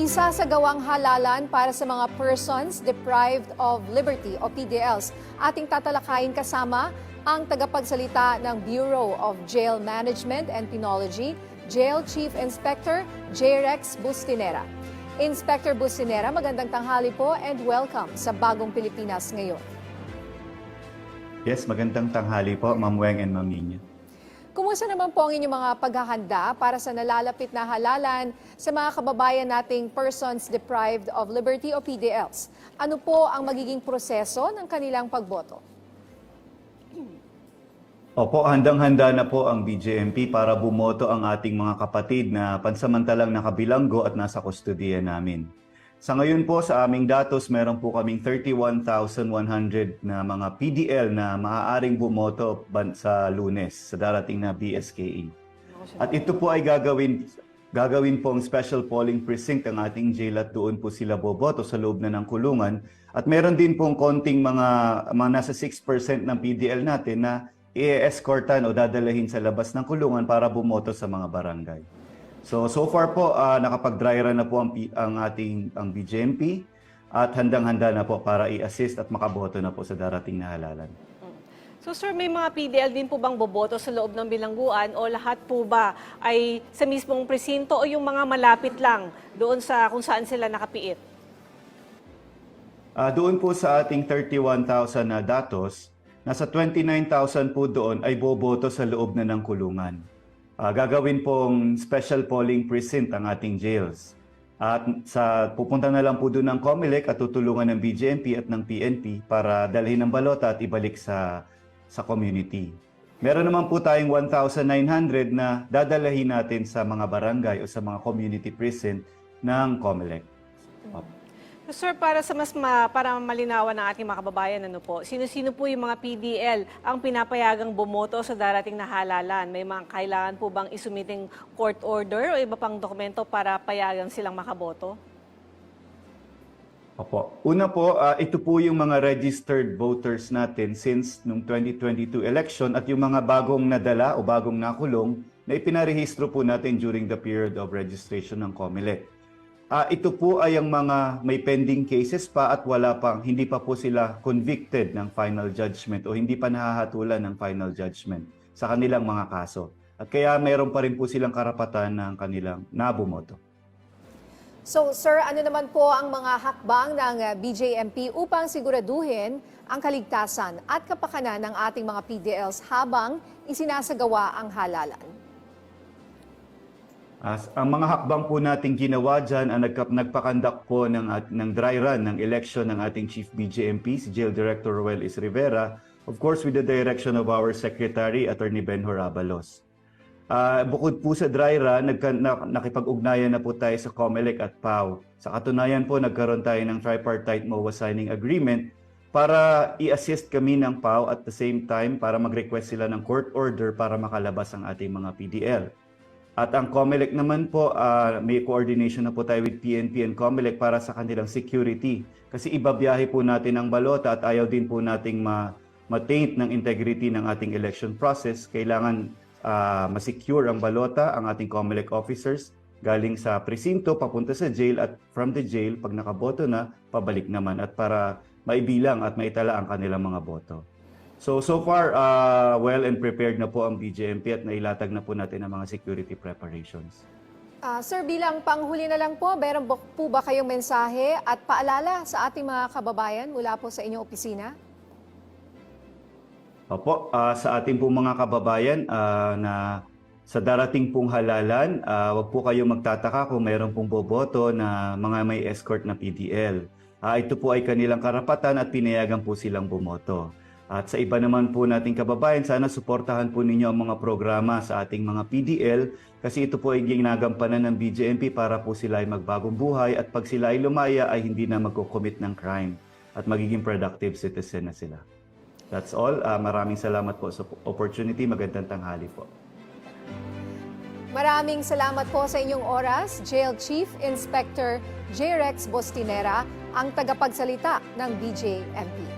Isasagawang halalan para sa mga persons deprived of liberty o PDLs. Ating tatalakayin kasama ang tagapagsalita ng Bureau of Jail Management and Penology, Jail Chief Inspector J. Rex Bustinera. Inspector Bustinera, magandang tanghali po and welcome sa Bagong Pilipinas ngayon. Yes, magandang tanghali po, Ma'am Weng and Ma'am Nina. Kumusta naman po ang inyong mga paghahanda para sa nalalapit na halalan sa mga kababayan nating persons deprived of liberty o PDLs? Ano po ang magiging proseso ng kanilang pagboto? Opo, handang-handa na po ang BJMP para bumoto ang ating mga kapatid na pansamantalang nakabilanggo at nasa kustodiya namin. Sa ngayon po sa aming datos, meron po kaming 31,100 na mga PDL na maaaring bumoto sa Lunes sa darating na BSKE. At ito po ay gagawin po ang special polling precinct ang ating jail at doon po sila boboto sa loob na ng kulungan. At meron din pong konting mga nasa 6% ng PDL natin na i-escortan o dadalahin sa labas ng kulungan para bumoto sa mga barangay. So far po, nakapag-dry run na po ang BJMP at handang-handa na po para i-assist at makaboto na po sa darating na halalan. So sir, may mga PDL din po bang boboto sa loob ng bilangguan o lahat po ba ay sa mismong presinto o yung mga malapit lang doon sa kung saan sila nakapiit? Doon po sa ating 31,000 na datos, nasa 29,000 po doon ay boboto sa loob na ng kulungan. Gagawin pong special polling precinct ang ating jails. At pupunta na lang po doon ng COMELEC at tutulungan ng BJMP at ng PNP para dalhin ang balota at ibalik sa community. Meron naman po tayong 1,900 na dadalahin natin sa mga barangay o sa mga community precinct ng COMELEC. Sir, para para malinawan ng ating mga kababayan, sino-sino po yung mga PDL ang pinapayagang bumoto sa darating na halalan? May mga kailangan po bang isumiting court order o iba pang dokumento para payagang silang makaboto? Opo. Una po, ito po yung mga registered voters natin since nung 2022 election at yung mga bagong nadala o bagong nakulong na ipinarehistro po natin during the period of registration ng COMELEC. Ito po ay ang mga may pending cases pa at hindi pa po sila convicted ng final judgment o hindi pa nahahatulan ng final judgment sa kanilang mga kaso. At kaya mayroon pa rin po silang karapatan ng kanilang nabumoto. So sir, ano naman po ang mga hakbang ng BJMP upang siguraduhin ang kaligtasan at kapakanan ng ating mga PDLs habang isinasagawa ang halalan? Ang mga hakbang po nating ginawa dyan, nagpakandak po ng dry run ng election ng ating Chief BJMP, si Jail Director Roel Is Rivera, of course with the direction of our Secretary, Attorney Benhur Abalos. Bukod po sa dry run, nakipag-ugnayan na po tayo sa COMELEC at PAO. Sa katunayan po, nagkaroon tayo ng tripartite MOA signing agreement para i-assist kami ng PAO at the same time para mag-request sila ng court order para makalabas ang ating mga PDL. At ang COMELEC naman po, may coordination na po tayo with PNP and COMELEC para sa kanilang security. Kasi ibabiyahe po natin ang balota at ayaw din po nating ma-taint ng integrity ng ating election process. Kailangan ma-secure ang balota, ang ating COMELEC officers galing sa presinto, papunta sa jail at from the jail, pag nakaboto na, pabalik naman at para maibilang at maitala ang kanilang mga boto. So far, well and prepared na po ang BJMP at nailatag na po natin ang mga security preparations. Sir, bilang panghuli na lang po, meron po ba kayong mensahe at paalala sa ating mga kababayan mula po sa inyong opisina? Opo, sa ating pong mga kababayan na sa darating pong halalan, wag po kayong magtataka kung mayroon pong boboto na mga may escort na PDL. Ito po ay kanilang karapatan at pinayagan po silang bumoto. At sa iba naman po nating kababayan, sana suportahan po ninyo ang mga programa sa ating mga PDL kasi ito po ay ginagampanan ng BJMP para po sila ay magbagong buhay at pag sila ay lumaya ay hindi na magko-commit ng crime at magiging productive citizen na sila. That's all. Maraming salamat po sa opportunity. Magandang tanghali po. Maraming salamat po sa inyong oras, Jail Chief Inspector J. Rex Bustinera, ang tagapagsalita ng BJMP.